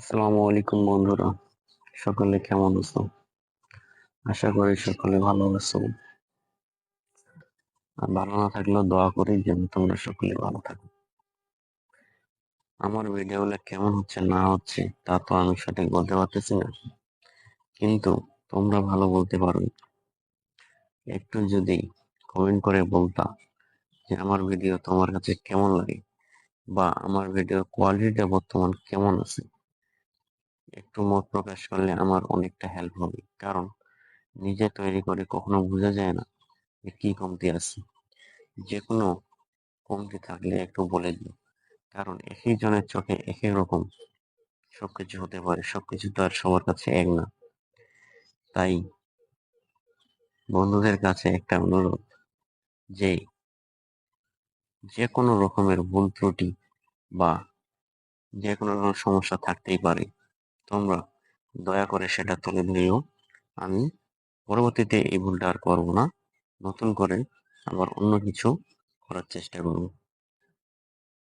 আসসালামু আলাইকুম বন্ধুরা, সকলে কেমন আছো? আশা করি সকলে ভালো আছো। আর ভালো না থাকলেও দোয়া করি যেন তোমরা সকলে ভালো থাকো। আমার ভিডিওগুলো কেমন হচ্ছে না হচ্ছে তা তো আমি সঠিক বলতে পারতেছি না, কিন্তু তোমরা ভালো বলতে পারো। একটু যদি কমেন্ট করে বলতা যে আমার ভিডিও তোমার কাছে কেমন লাগে বা আমার ভিডিওর কোয়ালিটিটা বর্তমান কেমন আছে, একটু মত প্রকাশ করলে আমার অনেকটা হেল্প হবে। কারণ নিজে তৈরি করে কখনো বোঝা যায় না যে কি কমতি আছে। যে কোনো কমতি থাকলে একটু বলে দিও, কারণ একই জনের চোখে একই রকম সবকিছু হতে পারে, সবকিছু তো আর সবার কাছে এক না। তাই বন্ধুদের কাছে একটা অনুরোধ যে যে কোনো রকমের ভুল ত্রুটি বা যে কোনো রকম সমস্যা থাকতেই পারে, তোমরা দয়া করে সেটা তুলে ধরিও। আমি পরবর্তীতে এই ভুলটা আর করবো না, নতুন করে আবার অন্য কিছু করার চেষ্টা করবো।